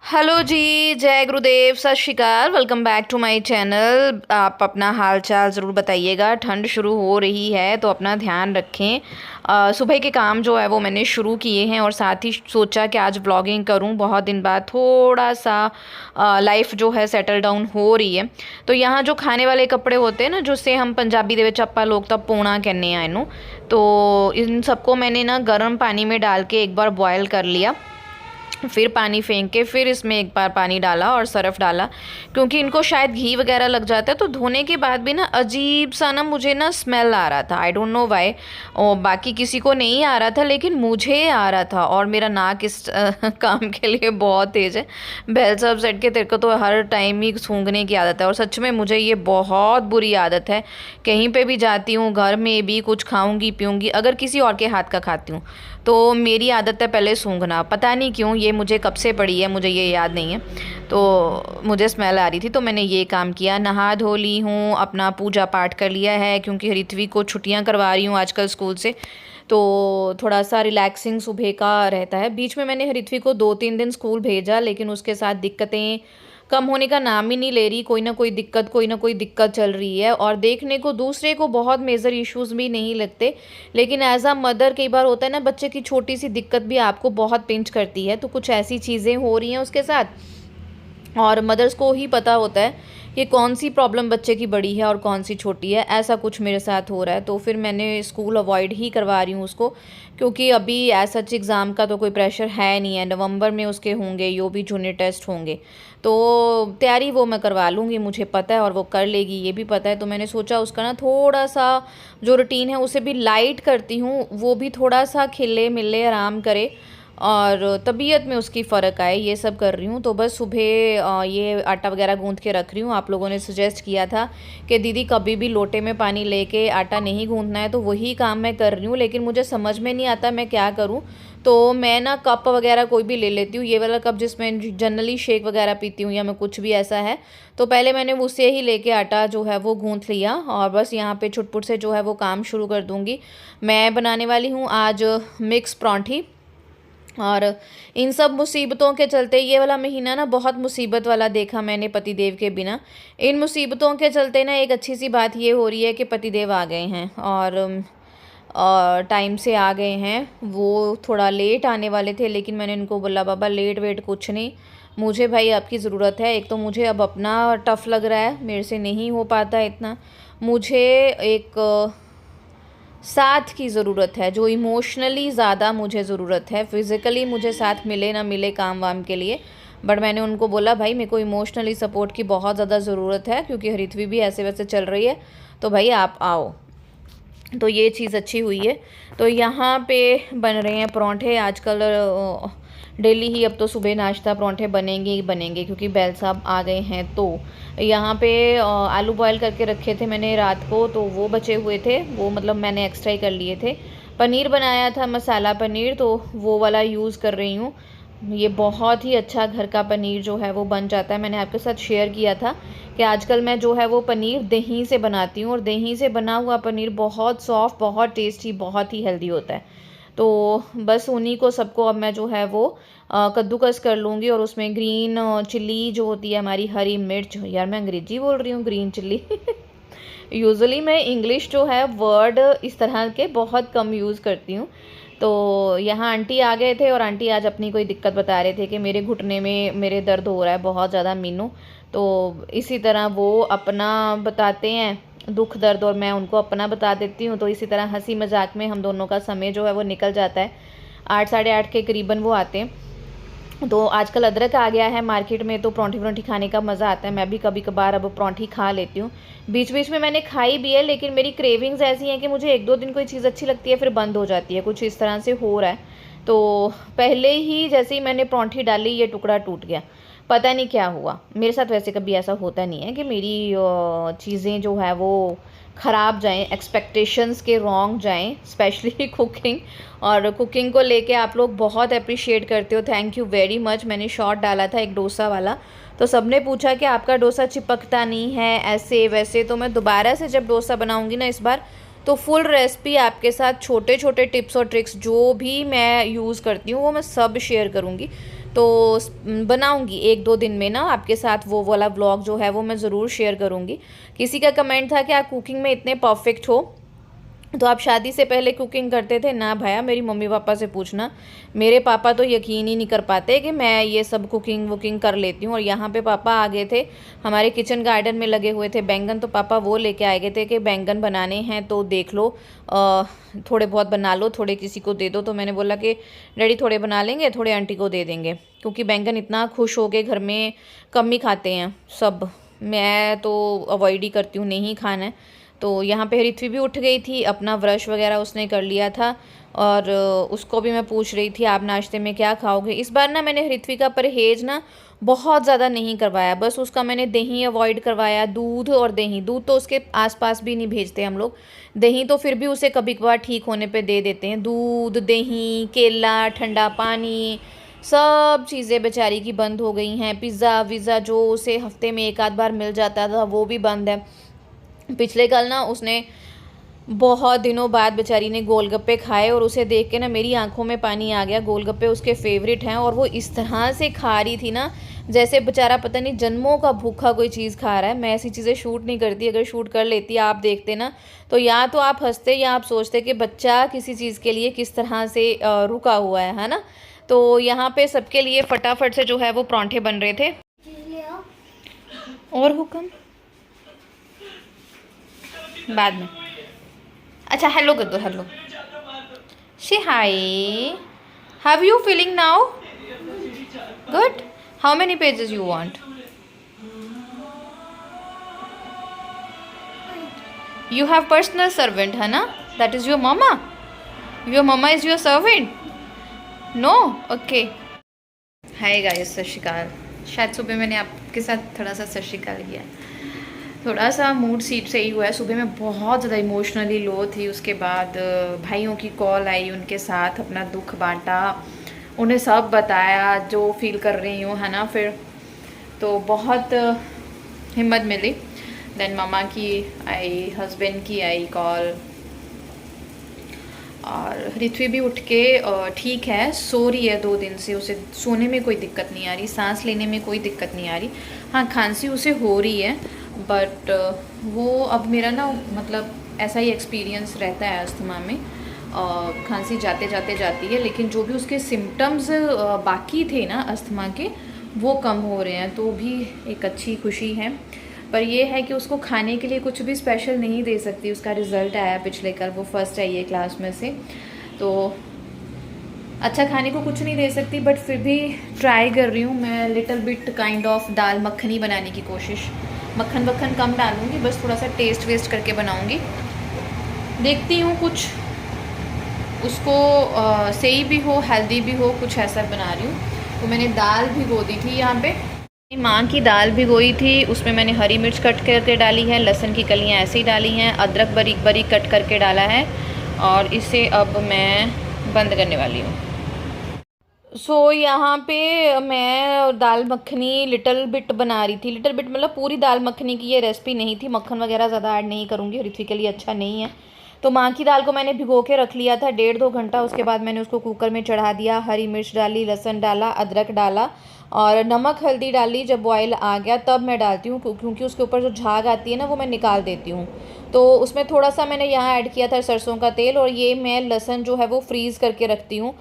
Hello जी, जय गुरुदेव, सत श्री अकाल। Welcome back to my channel. आप अपना हाल चाल ज़रूर बताइएगा। ठंड शुरू हो रही है तो अपना ध्यान रखें। सुबह के काम जो है वो मैंने शुरू किए हैं और साथ ही सोचा कि आज ब्लॉगिंग करूं। बहुत दिन बाद थोड़ा सा लाइफ जो है सेटल डाउन हो रही है। तो यहाँ जो खाने वाले कपड़े होते हैं ना, जिससे हम पंजाबी दे विच आपां लोग तां पौना कहने आ इनू, तो इन सबको मैंने ना गर्म पानी में डाल के एक बार बॉयल कर लिया। फिर पानी फेंक के फिर इसमें एक बार पानी डाला और सरफ़ डाला, क्योंकि इनको शायद घी वगैरह लग जाता है। तो धोने के बाद भी ना अजीब सा ना मुझे ना स्मेल आ रहा था। I don't know why. और बाकी किसी को नहीं आ रहा था लेकिन मुझे आ रहा था। और मेरा नाक इस काम के लिए बहुत तेज़ है। बेल साहब सेट के तेरे को तो हर टाइम ही सूंघने की आदत है, और सच में मुझे ये बहुत बुरी आदत है। कहीं पे भी जाती हूँ, घर में भी कुछ खाऊंगी पीऊँगी, अगर किसी और के हाथ का खाती हूँ तो मेरी आदत है पहले सूंघना। पता नहीं क्यों, ये मुझे कब से पड़ी है, मुझे ये याद नहीं है। तो मुझे स्मेल आ रही थी तो मैंने ये काम किया। नहा धो ली हूँ, अपना पूजा पाठ कर लिया है, क्योंकि ऋत्वी को छुट्टियाँ करवा रही हूँ आजकल स्कूल से। तो थोड़ा सा रिलैक्सिंग सुबह का रहता है। बीच में मैंने ऋत्वी को 2-3 दिन स्कूल भेजा, लेकिन उसके साथ दिक्कतें कम होने का नाम ही नहीं ले रही। कोई ना कोई दिक्कत चल रही है। और देखने को दूसरे को बहुत मेजर इश्यूज भी नहीं लगते, लेकिन एज अ मदर कई बार होता है ना, बच्चे की छोटी सी दिक्कत भी आपको बहुत पिंच करती है। तो कुछ ऐसी चीज़ें हो रही हैं उसके साथ, और मदर्स को ही पता होता है कि कौन सी प्रॉब्लम बच्चे की बड़ी है और कौन सी छोटी है। ऐसा कुछ मेरे साथ हो रहा है, तो फिर मैंने स्कूल अवॉइड ही करवा रही हूँ उसको, क्योंकि अभी ऐसा सच एग्ज़ाम का तो कोई प्रेशर है नहीं है। नवंबर में उसके होंगे, यो भी जूनियर टेस्ट होंगे, तो तैयारी वो मैं करवा लूँगी, मुझे पता है, और वो कर लेगी ये भी पता है। तो मैंने सोचा उसका ना थोड़ा सा जो रूटीन है उसे भी लाइट करती हूँ, वो भी थोड़ा सा खिले मिले आराम करे और तबीयत में उसकी फ़र्क आए, ये सब कर रही हूँ। तो बस सुबह ये आटा वगैरह गूँथ के रख रही हूँ। आप लोगों ने सजेस्ट किया था कि दीदी कभी भी लोटे में पानी लेके आटा नहीं गूँथना है, तो वही काम मैं कर रही हूँ। लेकिन मुझे समझ में नहीं आता मैं क्या करूँ। तो मैं ना कप वगैरह कोई भी ले लेती हूँ, ये वाला कप जिसमें जनरली शेक वगैरह पीती हूँ या मैं कुछ भी ऐसा है। तो पहले मैंने उससे ही लेके आटा जो है वो गूँथ लिया, और बस यहाँ पे छुटपुट से जो है वो काम शुरू कर दूँगी। मैं बनाने वाली हूँ आज मिक्स परांठी। और इन सब मुसीबतों के चलते ये वाला महीना ना बहुत मुसीबत वाला देखा मैंने पतिदेव के बिना। इन मुसीबतों के चलते ना एक अच्छी सी बात ये हो रही है कि पतिदेव आ गए हैं, और टाइम से आ गए हैं। वो थोड़ा लेट आने वाले थे, लेकिन मैंने उनको बोला बाबा लेट वेट कुछ नहीं, मुझे भाई आपकी ज़रूरत है। एक तो मुझे अब अपना टफ़ लग रहा है, मेरे से नहीं हो पाता इतना। मुझे एक साथ की ज़रूरत है, जो इमोशनली ज़्यादा मुझे ज़रूरत है। फ़िज़िकली मुझे साथ मिले ना मिले काम वाम के लिए, बट मैंने उनको बोला भाई मेरे को इमोशनली सपोर्ट की बहुत ज़्यादा ज़रूरत है, क्योंकि हरिथवी भी ऐसे वैसे चल रही है, तो भाई आप आओ। तो ये चीज़ अच्छी हुई है। तो यहाँ पे बन रहे हैं परांठे आजकल डेली ही। अब तो सुबह नाश्ता परांठे बनेंगे ही बनेंगे, क्योंकि बैल साहब आ गए हैं। तो यहाँ पे आलू बॉयल करके रखे थे मैंने रात को, तो वो बचे हुए थे, वो मतलब मैंने एक्स्ट्रा ही कर लिए थे। पनीर बनाया था, मसाला पनीर, तो वो वाला यूज़ कर रही हूँ। ये बहुत ही अच्छा घर का पनीर जो है वो बन जाता है। मैंने आपके साथ शेयर किया था कि आजकल मैं जो है वो पनीर दही से बनाती हूँ, और दही से बना हुआ पनीर बहुत सॉफ्ट, बहुत टेस्टी, बहुत ही हेल्दी होता है। तो बस उन्हीं को सबको अब मैं जो है वो कद्दूकस कर लूँगी, और उसमें ग्रीन चिल्ली जो होती है हमारी हरी मिर्च, यार मैं अंग्रेजी बोल रही हूँ, ग्रीन चिल्ली यूजुअली मैं इंग्लिश जो है वर्ड इस तरह के बहुत कम यूज़ करती हूँ। तो यहाँ आंटी आ गए थे, और आंटी आज अपनी कोई दिक्कत बता रहे थे कि मेरे घुटने में मेरे दर्द हो रहा है बहुत ज़्यादा मीनू। तो इसी तरह वो अपना बताते हैं दुख दर्द, और मैं उनको अपना बता देती हूँ। तो इसी तरह हंसी मजाक में हम दोनों का समय जो है वो निकल जाता है। 8 साढ़े 8 के करीबन वो आते हैं। तो आजकल अदरक आ गया है मार्केट में, तो परांठी परांठी खाने का मज़ा आता है। मैं भी कभी कभार अब परांठी खा लेती हूँ। बीच बीच में मैंने खाई भी है, लेकिन मेरी क्रेविंग्स ऐसी हैं कि मुझे 1-2 दिन कोई चीज़ अच्छी लगती है फिर बंद हो जाती है, कुछ इस तरह से हो रहा है। तो पहले ही जैसे ही मैंने परांठी डाली ये टुकड़ा टूट गया, पता नहीं क्या हुआ। मेरे साथ वैसे कभी ऐसा होता नहीं है कि मेरी चीज़ें जो है वो ख़राब जाएं, एक्सपेक्टेशंस के रॉन्ग जाएं, स्पेशली कुकिंग। और कुकिंग को लेके आप लोग बहुत अप्रिशिएट करते हो, थैंक यू वेरी मच। मैंने शॉर्ट डाला था एक डोसा वाला, तो सबने पूछा कि आपका डोसा चिपकता नहीं है ऐसे वैसे। तो मैं दोबारा से जब डोसा बनाऊंगी ना इस बार, तो फुल रेसिपी आपके साथ छोटे छोटे टिप्स और ट्रिक्स जो भी मैं यूज़ करती हूँ वो मैं सब शेयर करूँगी, तो बनाऊंगी 1-2 दिन में ना आपके साथ वो वाला व्लॉग जो है वो मैं ज़रूर शेयर करूँगी। किसी का कमेंट था कि आप कुकिंग में इतने परफेक्ट हो तो आप शादी से पहले कुकिंग करते थे ना? भैया मेरी मम्मी पापा से पूछना, मेरे पापा तो यकीन ही नहीं कर पाते कि मैं ये सब कुकिंग वुकिंग कर लेती हूँ। और यहाँ पे पापा आ गए थे, हमारे किचन गार्डन में लगे हुए थे बैंगन, तो पापा वो लेके आए गए थे कि बैंगन बनाने हैं तो देख लो, थोड़े बहुत बना लो, थोड़े किसी को दे दो। तो मैंने बोला कि डैडी थोड़े बना लेंगे, थोड़े आंटी को दे देंगे, क्योंकि बैंगन इतना खुश हो के घर में कम ही खाते हैं सब। मैं तो अवॉइड ही करती हूँ, नहीं खाना है। तो यहाँ पे ऋत्वी भी उठ गई थी, अपना ब्रश वगैरह उसने कर लिया था और उसको भी मैं पूछ रही थी आप नाश्ते में क्या खाओगे। इस बार ना मैंने ऋत्वी का परहेज़ ना बहुत ज़्यादा नहीं करवाया, बस उसका मैंने दही अवॉइड करवाया, दूध और दही। दूध तो उसके आसपास भी नहीं भेजते हम लोग, दही तो फिर भी उसे कभी कभार ठीक होने पे दे देते हैं। दूध, दही, केला, ठंडा पानी, सब चीज़ें बेचारी की बंद हो गई हैं। पिज़्ज़ा विज़्ज़ा जो उसे हफ्ते में 1 आध बार मिल जाता था वो भी बंद है। पिछले कल ना उसने बहुत दिनों बाद बेचारी ने गोलगप्पे खाए और उसे देख के ना मेरी आंखों में पानी आ गया। गोलगप्पे उसके फेवरेट हैं और वो इस तरह से खा रही थी ना जैसे बेचारा पता नहीं जन्मों का भूखा कोई चीज़ खा रहा है। मैं ऐसी चीज़ें शूट नहीं करती, अगर शूट कर लेती आप देखते ना तो या तो आप हंसते या आप सोचते कि बच्चा किसी चीज़ के लिए किस तरह से रुका हुआ है ना। तो यहाँ पे सबके लिए फटाफट से जो है वो परांठे बन रहे थे। और हुक्म बाद में। अच्छा हेलो कर दो, हेलो से hi, how you feeling now? Good. How many pages you want? You have personal servant है ना, that is your mama? Your mama is your servant? No, okay. Hi guys, Sat Shri अकाल। शायद सुबह मैंने आपके साथ थोड़ा सा सत श्री अकाल किया, थोड़ा सा मूड सीट से ही हुआ है। सुबह मैं बहुत ज़्यादा इमोशनली लो थी, उसके बाद भाइयों की कॉल आई, उनके साथ अपना दुख बांटा, उन्हें सब बताया जो फील कर रही हूँ है ना। फिर तो बहुत हिम्मत मिली। देन मामा की आई, हस्बैंड की आई कॉल, और ऋत्वी भी उठ के ठीक है, सो रही है 2 दिन से, उसे सोने में कोई दिक्कत नहीं आ रही, सांस लेने में कोई दिक्कत नहीं आ रही। हाँ खांसी उसे हो रही है, बट वो अब मेरा ना मतलब ऐसा ही एक्सपीरियंस रहता है अस्थमा में, खांसी जाते जाते जाती है, लेकिन जो भी उसके सिम्टम्स बाकी थे ना अस्थमा के वो कम हो रहे हैं, तो भी एक अच्छी खुशी है। पर ये है कि उसको खाने के लिए कुछ भी स्पेशल नहीं दे सकती। उसका रिज़ल्ट आया पिछले कल, वो फर्स्ट आई है क्लास में से, तो अच्छा खाने को कुछ नहीं दे सकती, बट फिर भी ट्राई कर रही हूँ मैं लिटिल बिट काइंड ऑफ दाल मखनी बनाने की कोशिश। मक्खन वक्खन कम डालूँगी, बस थोड़ा सा टेस्ट वेस्ट करके बनाऊँगी। देखती हूँ कुछ उसको सही भी हो हेल्दी भी हो, कुछ ऐसा बना रही हूँ। तो मैंने दाल भिगो दी थी, यहाँ पे माँ की दाल भिगोई थी, उसमें मैंने हरी मिर्च कट करके डाली है, लहसुन की कलियाँ ऐसे ही डाली हैं, अदरक बारीक बारीक कट करके डाला है, और इसे अब मैं बंद करने वाली हूँ। सो यहाँ पे मैं दाल मखनी लिटिल बिट बना रही थी। लिटिल बिट मतलब पूरी दाल मखनी की ये रेसिपी नहीं थी, मक्खन वगैरह ज़्यादा ऐड नहीं करूँगी, ऋत्विक के लिए अच्छा नहीं है। तो माँ की दाल को मैंने भिगो के रख लिया था 1.5-2 घंटा। उसके बाद मैंने उसको कुकर में चढ़ा दिया, हरी मिर्च डाली, लहसुन डाला, अदरक डाला और नमक हल्दी डाली। जब बॉयल आ गया तब मैं डालती हूँ, क्योंकि उसके ऊपर जो झाग आती है ना वो मैं निकाल देती हूँ। तो उसमें थोड़ा सा मैंने यहाँ ऐड किया था सरसों का तेल, और ये मैं लहसुन जो है वो फ्रीज़ करके रखती हूँ।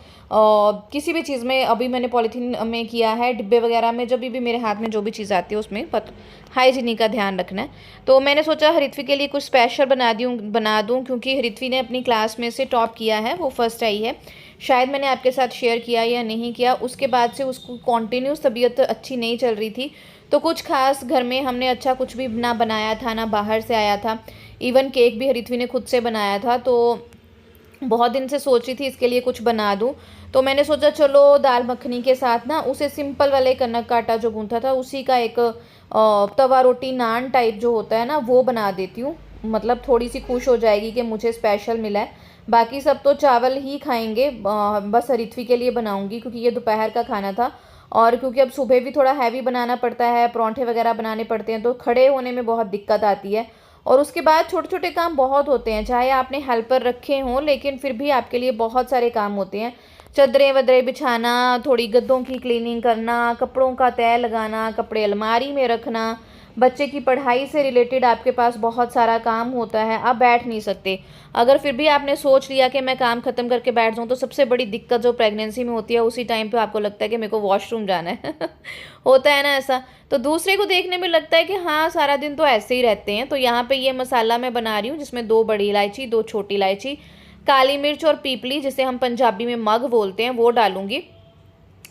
किसी भी चीज़ में, अभी मैंने पॉलीथीन में किया है, डिब्बे वगैरह में, जब भी मेरे हाथ में जो भी चीज़ आती है उसमें हाइजीनिक का ध्यान रखना है। तो मैंने सोचा ऋत्वी के लिए कुछ स्पेशल बना दूँ, क्योंकि ऋत्वी ने अपनी क्लास में से टॉप किया है, वो फर्स्ट आई है। शायद मैंने आपके साथ शेयर किया या नहीं किया। उसके बाद से उसको कॉन्टीन्यूस तबीयत अच्छी नहीं चल रही थी, तो कुछ खास घर में हमने अच्छा कुछ भी ना बनाया था, ना बाहर से आया था। इवन केक भी ऋत्वी ने खुद से बनाया था। तो बहुत दिन से सोच रही थी इसके लिए कुछ बना दूं, तो मैंने सोचा चलो दाल मखनी के साथ ना उसे सिंपल वाले कनक का आटा जो गूंथा था उसी का एक तवा रोटी नान टाइप जो होता है ना वो बना देती हूँ। मतलब थोड़ी सी खुश हो जाएगी कि मुझे स्पेशल मिला है। बाकी सब तो चावल ही खाएंगे, बस ऋत्वी के लिए बनाऊंगी क्योंकि ये दोपहर का खाना था, और क्योंकि अब सुबह भी थोड़ा हैवी बनाना पड़ता है, परांठे वगैरह बनाने पड़ते हैं, तो खड़े होने में बहुत दिक्कत आती है। और उसके बाद छोटे छोटे काम बहुत होते हैं, चाहे आपने हेल्पर रखे हों लेकिन फिर भी आपके लिए बहुत सारे काम होते हैं। चादरें वदरें बिछाना, थोड़ी गद्दों की क्लीनिंग करना, कपड़ों का तय लगाना, कपड़े अलमारी में रखना, बच्चे की पढ़ाई से रिलेटेड आपके पास बहुत सारा काम होता है, आप बैठ नहीं सकते। अगर फिर भी आपने सोच लिया कि मैं काम ख़त्म करके बैठ जाऊँ, तो सबसे बड़ी दिक्कत जो प्रेगनेंसी में होती है, उसी टाइम पे आपको लगता है कि मेरे को वॉशरूम जाना है होता है ना ऐसा। तो दूसरे को देखने में लगता है कि हाँ सारा दिन तो ऐसे ही रहते हैं। तो यहाँ पे ये मसाला मैं बना रही हूँ, जिसमें 2 बड़ी इलायची, 2 छोटी इलायची, काली मिर्च और पीपली, जिसे हम पंजाबी में मग बोलते हैं, वो डालूंगी।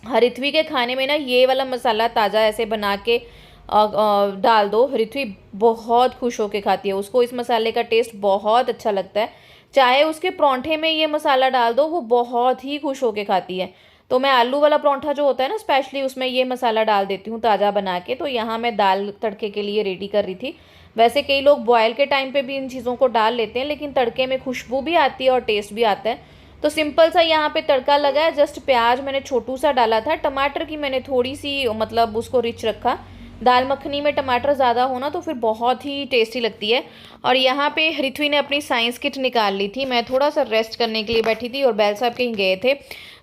हरिथवी के खाने में ना ये वाला मसाला ताज़ा ऐसे बना के डाल दो, हरिथवी बहुत खुश होके खाती है, उसको इस मसाले का टेस्ट बहुत अच्छा लगता है। चाहे उसके परांठे में ये मसाला डाल दो, वो बहुत ही खुश होके खाती है। तो मैं आलू वाला परांठा जो होता है ना स्पेशली, उसमें ये मसाला डाल देती हूँ ताज़ा बना के। तो यहाँ मैं दाल तड़के के लिए रेडी कर रही थी। वैसे कई लोग बॉयल के टाइम पे भी इन चीज़ों को डाल लेते हैं, लेकिन तड़के में खुशबू भी आती है और टेस्ट भी आता है। तो सिंपल सा यहाँ पे तड़का लगा है। जस्ट प्याज मैंने छोटू सा डाला था, टमाटर की मैंने थोड़ी सी मतलब उसको रिच रखा। दाल मखनी में टमाटर ज़्यादा हो ना तो फिर बहुत ही टेस्टी लगती है। और यहाँ पे हरिथवी ने अपनी साइंस किट निकाल ली थी। मैं थोड़ा सा रेस्ट करने के लिए बैठी थी और बैल साहब कहीं गए थे,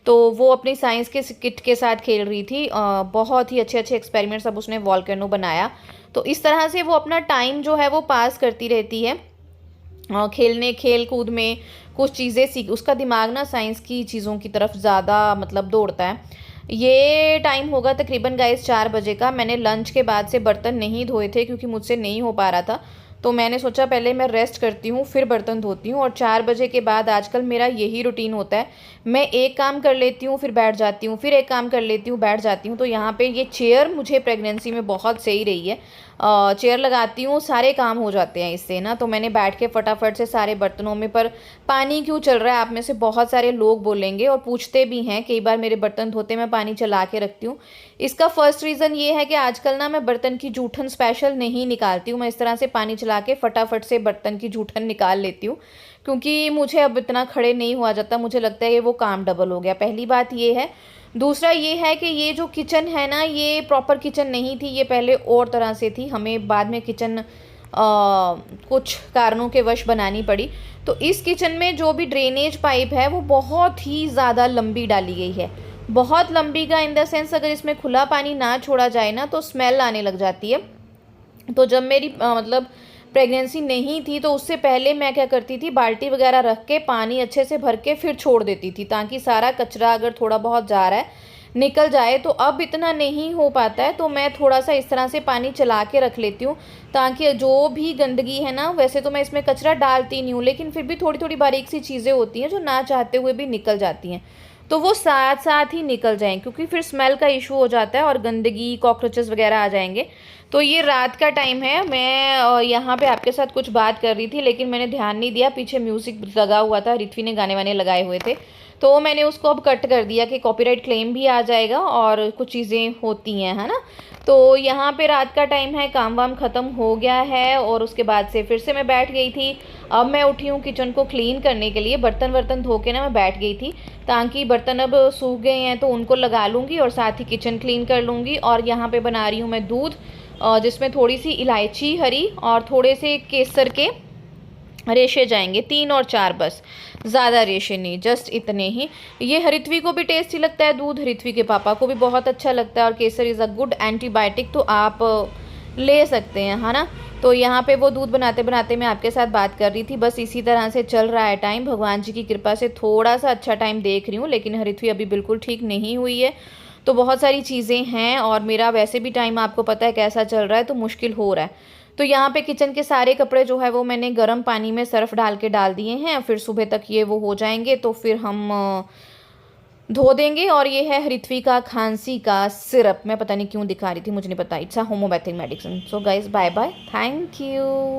तो वो अपनी साइंस के किट के साथ खेल रही थी। बहुत ही अच्छे अच्छे एक्सपेरिमेंट्स अब उसने वॉल्केनो बनाया। तो इस तरह से वो अपना टाइम जो है वो पास करती रहती है खेलने खेल कूद में, कुछ चीज़ें सीख। उसका दिमाग ना साइंस की चीज़ों की तरफ ज़्यादा मतलब दौड़ता है। ये टाइम होगा तकरीबन गाइस 4 बजे का। मैंने लंच के बाद से बर्तन नहीं धोए थे क्योंकि मुझसे नहीं हो पा रहा था। तो मैंने सोचा पहले मैं रेस्ट करती हूँ फिर बर्तन धोती हूँ। और 4 बजे के बाद आजकल मेरा यही रूटीन होता है। मैं एक काम कर लेती हूँ फिर बैठ जाती हूँ, फिर एक काम कर लेती हूँ बैठ जाती हूँ। तो यहाँ पे ये चेयर मुझे प्रेगनेंसी में बहुत सही रही है। चेयर लगाती हूँ, सारे काम हो जाते हैं इससे ना। तो मैंने बैठ के फटाफट से सारे बर्तनों में, पर पानी क्यों चल रहा है आप में से बहुत सारे लोग बोलेंगे और पूछते भी हैं। कई बार मेरे बर्तन धोते मैं पानी चला के रखती हूँ। इसका फर्स्ट रीज़न ये है कि आजकल ना मैं बर्तन की जूठन स्पेशल नहीं निकालती हूँ। मैं इस तरह से पानी चला के फटाफट से बर्तन की जूठन निकाल लेती हूँ, क्योंकि मुझे अब इतना खड़े नहीं हुआ जाता। मुझे लगता है कि वो काम डबल हो गया। पहली बात ये है। दूसरा ये है कि ये जो किचन है ना, ये प्रॉपर किचन नहीं थी, ये पहले और तरह से थी। हमें बाद में किचन कुछ कारणों के वश बनानी पड़ी। तो इस किचन में जो भी ड्रेनेज पाइप है वो बहुत ही ज़्यादा लंबी डाली गई है। बहुत लंबी का इन द सेंस, अगर इसमें खुला पानी ना छोड़ा जाए ना तो स्मेल आने लग जाती है। तो जब मेरी मतलब प्रेगनेंसी नहीं थी तो उससे पहले मैं क्या करती थी, बाल्टी वगैरह रख के पानी अच्छे से भर के फिर छोड़ देती थी, ताकि सारा कचरा अगर थोड़ा बहुत जा रहा है निकल जाए। तो अब इतना नहीं हो पाता है, तो मैं थोड़ा सा इस तरह से पानी चला के रख लेती हूँ, ताकि जो भी गंदगी है ना, वैसे तो मैं इसमें कचरा डालती नहीं हूँ, लेकिन फिर भी थोड़ी थोड़ी बारीक सी चीज़ें होती हैं जो ना चाहते हुए भी निकल जाती हैं, तो वो साथ साथ ही निकल जाएँ, क्योंकि फिर स्मेल का इशू हो जाता है और गंदगी कॉकरोचेस वगैरह आ जाएंगे। तो ये रात का टाइम है। मैं यहाँ पे आपके साथ कुछ बात कर रही थी, लेकिन मैंने ध्यान नहीं दिया, पीछे म्यूज़िक लगा हुआ था, रिथवी ने गाने वाने लगाए हुए थे, तो मैंने उसको अब कट कर दिया कि कॉपीराइट क्लेम भी आ जाएगा और कुछ चीज़ें होती हैं, है ना। तो यहाँ पे रात का टाइम है, काम वाम ख़त्म हो गया है और उसके बाद से फिर से मैं बैठ गई थी। अब मैं उठी हूँ किचन को क्लीन करने के लिए। बर्तन वर्तन धो के ना मैं बैठ गई थी, ताकि बर्तन अब सूख गए हैं तो उनको लगा लूँगी और साथ ही किचन क्लीन कर लूँगी। और यहाँ पे बना रही हूँ मैं दूध, जिसमें थोड़ी सी इलायची हरी और थोड़े से केसर के रेशे जाएंगे, 3 और 4 बस, ज़्यादा रेशे नहीं, जस्ट इतने ही। ये हरिथवी को भी टेस्टी लगता है दूध, हरिथवी के पापा को भी बहुत अच्छा लगता है। और केसर इज़ अ गुड एंटीबायोटिक, तो आप ले सकते हैं, है ना। तो यहाँ पे वो दूध बनाते बनाते मैं आपके साथ बात कर रही थी। बस इसी तरह से चल रहा है टाइम, भगवान जी की कृपा से थोड़ा सा अच्छा टाइम देख रही हूँ, लेकिन हरिथवी अभी बिल्कुल ठीक नहीं हुई है। तो बहुत सारी चीज़ें हैं और मेरा वैसे भी टाइम आपको पता है कैसा चल रहा है, तो मुश्किल हो रहा है। तो यहाँ पे किचन के सारे कपड़े जो है वो मैंने गर्म पानी में सर्फ डाल के डाल दिए हैं, फिर सुबह तक ये वो हो जाएंगे तो फिर हम धो देंगे। और ये है हरिथवी का खांसी का सिरप, मैं पता नहीं क्यों दिखा रही थी, मुझे नहीं पता, it's a homeopathic medicine. So guys bye bye, thank you.